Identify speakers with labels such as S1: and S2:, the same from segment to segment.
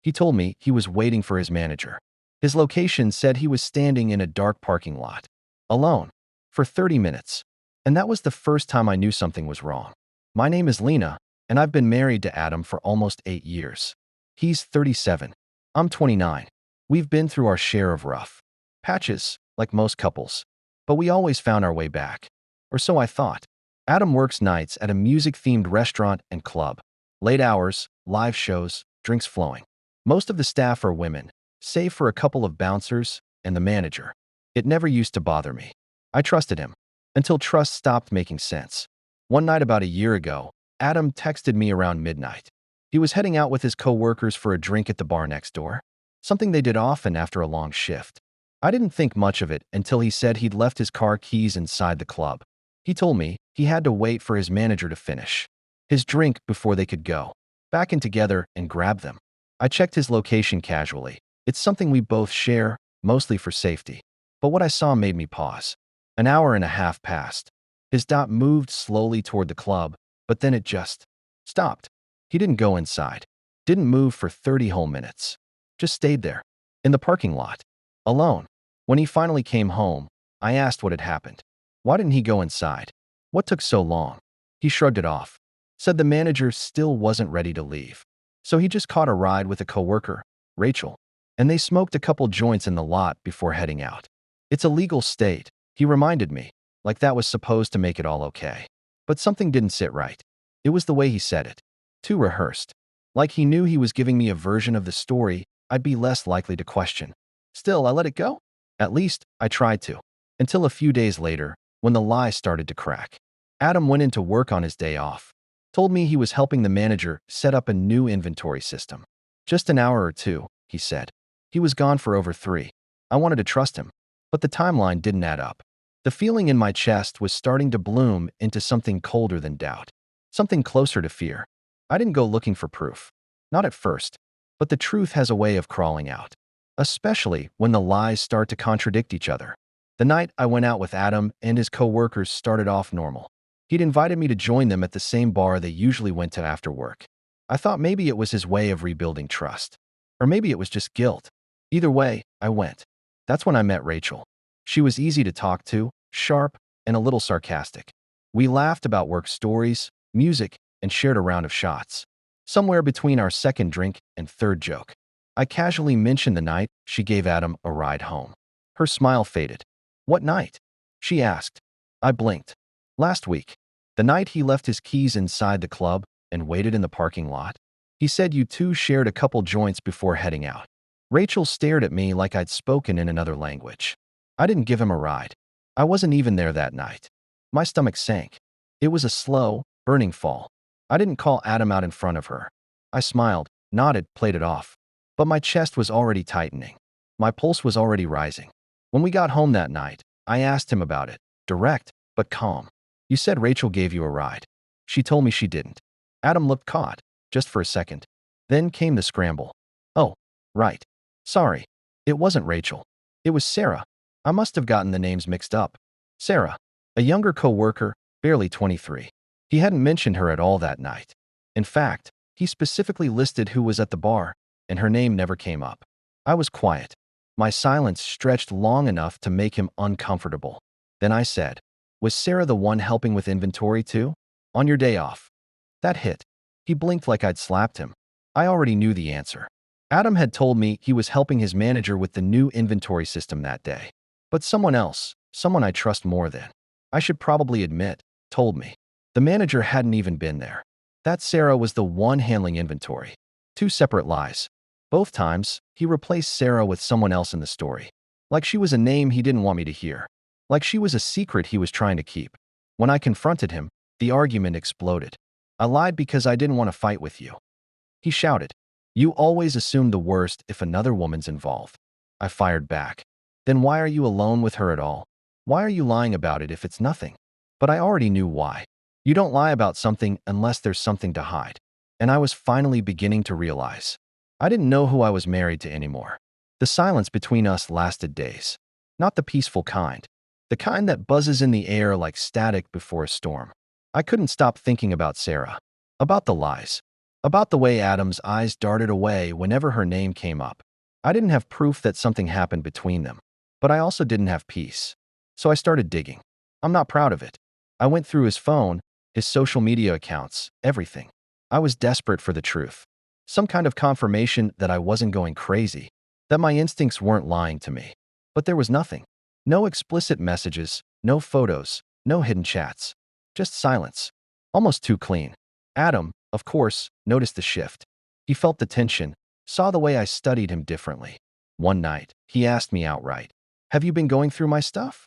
S1: He told me he was waiting for his manager. His location said he was standing in a dark parking lot, alone, for 30 minutes. And that was the first time I knew something was wrong. My name is Lena, and I've been married to Adam for almost 8 years. He's 37. I'm 29. We've been through our share of rough patches, like most couples. But we always found our way back. Or so I thought. Adam works nights at a music-themed restaurant and club. Late hours, live shows, drinks flowing. Most of the staff are women, save for a couple of bouncers and the manager. It never used to bother me. I trusted him, until trust stopped making sense. One night about a year ago, Adam texted me around midnight. He was heading out with his co-workers for a drink at the bar next door, something they did often after a long shift. I didn't think much of it until he said he'd left his car keys inside the club. He told me he had to wait for his manager to finish his drink before they could go back in together and grab them. I checked his location casually. It's something we both share, mostly for safety. But what I saw made me pause. An hour and a half passed. His dot moved slowly toward the club, but then it just stopped. He didn't go inside. Didn't move for 30 whole minutes. Just stayed there, in the parking lot, alone. When he finally came home, I asked what had happened. Why didn't he go inside? What took so long? He shrugged it off. Said the manager still wasn't ready to leave. So he just caught a ride with a coworker, Rachel, and they smoked a couple joints in the lot before heading out. It's a legal state, he reminded me, like that was supposed to make it all okay. But something didn't sit right. It was the way he said it. Too rehearsed. Like he knew he was giving me a version of the story I'd be less likely to question. Still, I let it go. At least, I tried to. Until a few days later, when the lie started to crack. Adam went into work on his day off. Told me he was helping the manager set up a new inventory system. Just an hour or two, he said. He was gone for over 3. I wanted to trust him, but the timeline didn't add up. The feeling in my chest was starting to bloom into something colder than doubt. Something closer to fear. I didn't go looking for proof. Not at first. But the truth has a way of crawling out. Especially when the lies start to contradict each other. The night I went out with Adam and his co-workers started off normal. He'd invited me to join them at the same bar they usually went to after work. I thought maybe it was his way of rebuilding trust. Or maybe it was just guilt. Either way, I went. That's when I met Rachel. She was easy to talk to, sharp, and a little sarcastic. We laughed about work stories, music, and shared a round of shots. Somewhere between our second drink and third joke, I casually mentioned the night she gave Adam a ride home. Her smile faded. What night? She asked. I blinked. Last week. The night he left his keys inside the club and waited in the parking lot. He said you two shared a couple joints before heading out. Rachel stared at me like I'd spoken in another language. I didn't give him a ride. I wasn't even there that night. My stomach sank. It was a slow, burning fall. I didn't call Adam out in front of her. I smiled, nodded, played it off. But my chest was already tightening. My pulse was already rising. When we got home that night, I asked him about it, direct, but calm. You said Rachel gave you a ride. She told me she didn't. Adam looked caught, just for a second. Then came the scramble. Oh, right. Sorry. It wasn't Rachel. It was Sarah. I must have gotten the names mixed up. Sarah, a younger co-worker, barely 23. He hadn't mentioned her at all that night. In fact, he specifically listed who was at the bar, and her name never came up. I was quiet. My silence stretched long enough to make him uncomfortable. Then I said, was Sarah the one helping with inventory too? On your day off? That hit. He blinked like I'd slapped him. I already knew the answer. Adam had told me he was helping his manager with the new inventory system that day. But someone else, someone I trust more than, I should probably admit, told me. The manager hadn't even been there. That Sarah was the one handling inventory. 2 separate lies. Both times, he replaced Sarah with someone else in the story. Like she was a name he didn't want me to hear. Like she was a secret he was trying to keep. When I confronted him, the argument exploded. I lied because I didn't want to fight with you. He shouted. You always assume the worst if another woman's involved. I fired back. Then why are you alone with her at all? Why are you lying about it if it's nothing? But I already knew why. You don't lie about something unless there's something to hide. And I was finally beginning to realize. I didn't know who I was married to anymore. The silence between us lasted days. Not the peaceful kind. The kind that buzzes in the air like static before a storm. I couldn't stop thinking about Sarah. About the lies. About the way Adam's eyes darted away whenever her name came up. I didn't have proof that something happened between them, but I also didn't have peace. So I started digging. I'm not proud of it. I went through his phone, his social media accounts, everything. I was desperate for the truth. Some kind of confirmation that I wasn't going crazy, that my instincts weren't lying to me. But there was nothing. No explicit messages, no photos, no hidden chats. Just silence. Almost too clean. Adam, of course, noticed the shift. He felt the tension, saw the way I studied him differently. One night, he asked me outright, "Have you been going through my stuff?"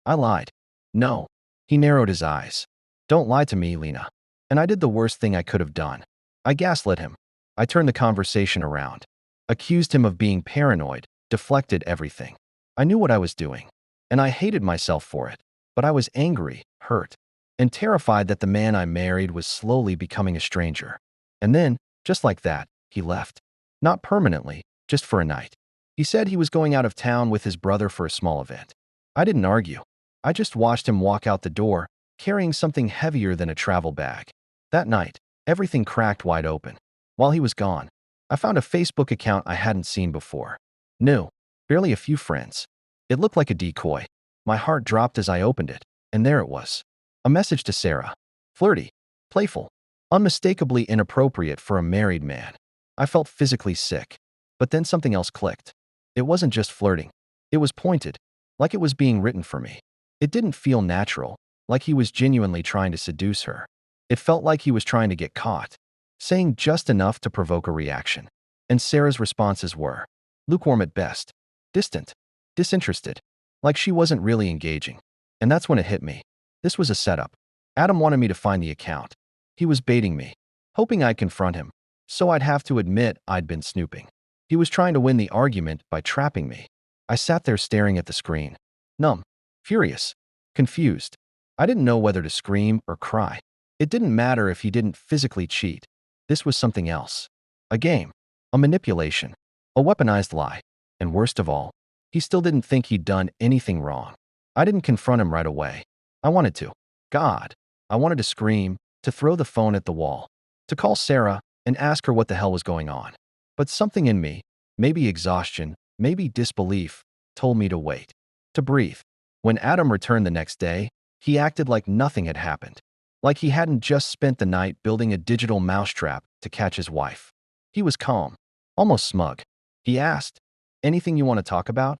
S1: I lied. No. He narrowed his eyes. "Don't lie to me, Lena." And I did the worst thing I could have done. I gaslit him. I turned the conversation around. Accused him of being paranoid, deflected everything. I knew what I was doing, and I hated myself for it. But I was angry, hurt, and terrified that the man I married was slowly becoming a stranger. And then, just like that, he left. Not permanently, just for a night. He said he was going out of town with his brother for a small event. I didn't argue. I just watched him walk out the door, carrying something heavier than a travel bag. That night, everything cracked wide open. While he was gone, I found a Facebook account I hadn't seen before. New, barely a few friends. It looked like a decoy. My heart dropped as I opened it, and there it was. A message to Sarah. Flirty, playful, unmistakably inappropriate for a married man. I felt physically sick. But then something else clicked. It wasn't just flirting. It was pointed, like it was being written for me. It didn't feel natural, like he was genuinely trying to seduce her. It felt like he was trying to get caught, saying just enough to provoke a reaction. And Sarah's responses were lukewarm at best, distant, disinterested, like she wasn't really engaging. And that's when it hit me. This was a setup. Adam wanted me to find the account. He was baiting me, hoping I'd confront him, so I'd have to admit I'd been snooping. He was trying to win the argument by trapping me. I sat there staring at the screen, numb, furious, confused. I didn't know whether to scream or cry. It didn't matter if he didn't physically cheat. This was something else. A game, a manipulation, a weaponized lie. And worst of all, he still didn't think he'd done anything wrong. I didn't confront him right away. I wanted to. God. I wanted to scream, to throw the phone at the wall, to call Sarah and ask her what the hell was going on. But something in me, maybe exhaustion, maybe disbelief, told me to wait, to breathe. When Adam returned the next day, he acted like nothing had happened, like he hadn't just spent the night building a digital mousetrap to catch his wife. He was calm, almost smug. He asked, "Anything you want to talk about?"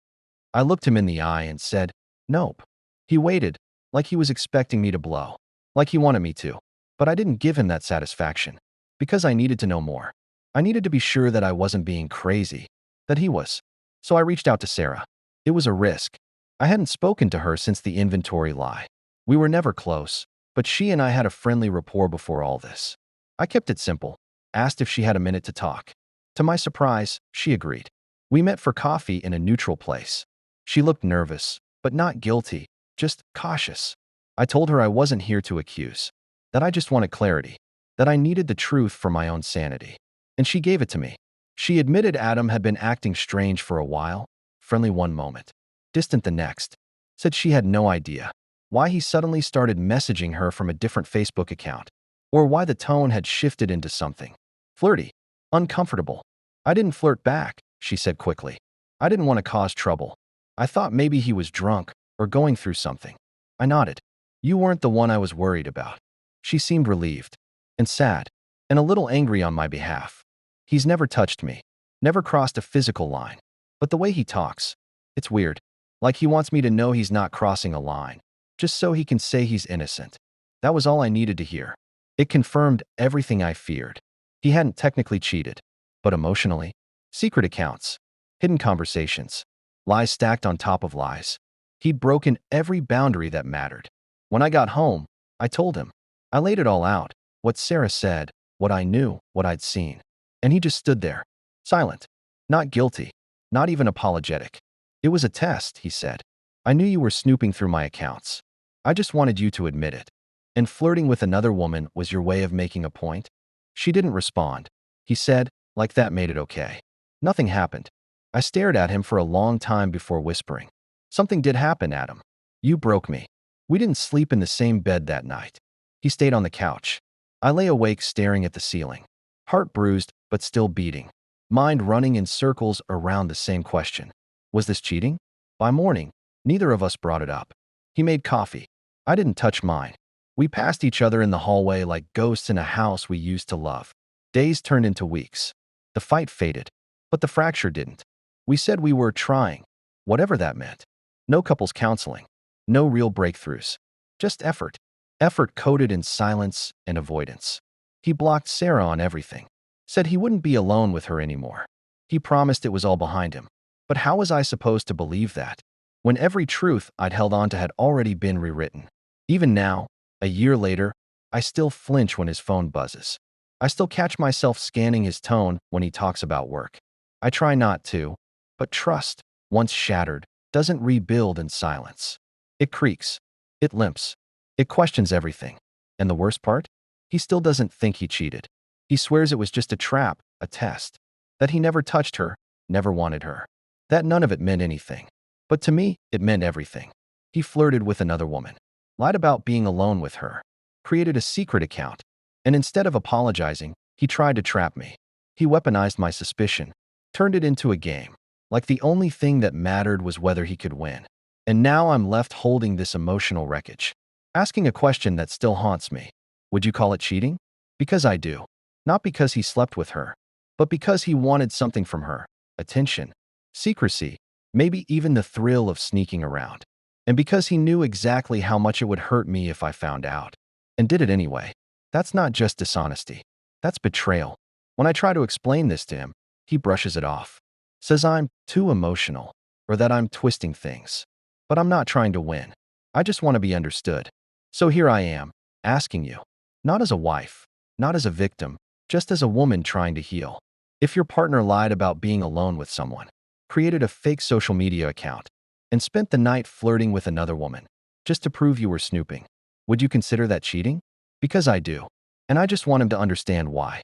S1: I looked him in the eye and said, "Nope." He waited, like he was expecting me to blow, like he wanted me to. But I didn't give him that satisfaction, because I needed to know more. I needed to be sure that I wasn't being crazy, that he was. So I reached out to Sarah. It was a risk. I hadn't spoken to her since the inventory lie. We were never close, but she and I had a friendly rapport before all this. I kept it simple, asked if she had a minute to talk. To my surprise, she agreed. We met for coffee in a neutral place. She looked nervous, but not guilty, just cautious. I told her I wasn't here to accuse, that I just wanted clarity, that I needed the truth for my own sanity. And she gave it to me. She admitted Adam had been acting strange for a while, friendly one moment, distant the next. Said she had no idea why he suddenly started messaging her from a different Facebook account, or why the tone had shifted into something flirty, uncomfortable. I didn't flirt back, she said quickly. I didn't want to cause trouble. I thought maybe he was drunk or going through something. I nodded. You weren't the one I was worried about. She seemed relieved and sad and a little angry on my behalf. He's never touched me, never crossed a physical line. But the way he talks, it's weird. Like he wants me to know he's not crossing a line, just so he can say he's innocent. That was all I needed to hear. It confirmed everything I feared. He hadn't technically cheated, but emotionally. Secret accounts, hidden conversations, lies stacked on top of lies. He'd broken every boundary that mattered. When I got home, I told him. I laid it all out, what Sarah said, what I knew, what I'd seen. And he just stood there, silent, not guilty, not even apologetic. It was a test, he said. I knew you were snooping through my accounts. I just wanted you to admit it. And flirting with another woman was your way of making a point? She didn't respond. He said, like that made it okay. Nothing happened. I stared at him for a long time before whispering. Something did happen, Adam. You broke me. We didn't sleep in the same bed that night. He stayed on the couch. I lay awake staring at the ceiling. Heart bruised, but still beating. Mind running in circles around the same question. Was this cheating? By morning, neither of us brought it up. He made coffee. I didn't touch mine. We passed each other in the hallway like ghosts in a house we used to love. Days turned into weeks. The fight faded, but the fracture didn't. We said we were trying, whatever that meant. No couples counseling, no real breakthroughs, just effort. Effort coded in silence and avoidance. He blocked Sarah on everything, said he wouldn't be alone with her anymore. He promised it was all behind him. But how was I supposed to believe that, when every truth I'd held on to had already been rewritten? Even now, a year later, I still flinch when his phone buzzes. I still catch myself scanning his tone when he talks about work. I try not to, but trust, once shattered, doesn't rebuild in silence. It creaks. It limps. It questions everything. And the worst part? He still doesn't think he cheated. He swears it was just a trap, a test. That he never touched her, never wanted her. That none of it meant anything. But to me, it meant everything. He flirted with another woman, lied about being alone with her, created a secret account, and instead of apologizing, he tried to trap me. He weaponized my suspicion, turned it into a game, like the only thing that mattered was whether he could win. And now I'm left holding this emotional wreckage, asking a question that still haunts me. Would you call it cheating? Because I do. Not because he slept with her, but because he wanted something from her. Attention, secrecy, maybe even the thrill of sneaking around. And because he knew exactly how much it would hurt me if I found out, and did it anyway. That's not just dishonesty. That's betrayal. When I try to explain this to him, he brushes it off. Says I'm too emotional, or that I'm twisting things. But I'm not trying to win. I just want to be understood. So here I am, asking you. Not as a wife, not as a victim, just as a woman trying to heal. If your partner lied about being alone with someone, created a fake social media account, and spent the night flirting with another woman, just to prove you were snooping, would you consider that cheating? Because I do. And I just want him to understand why.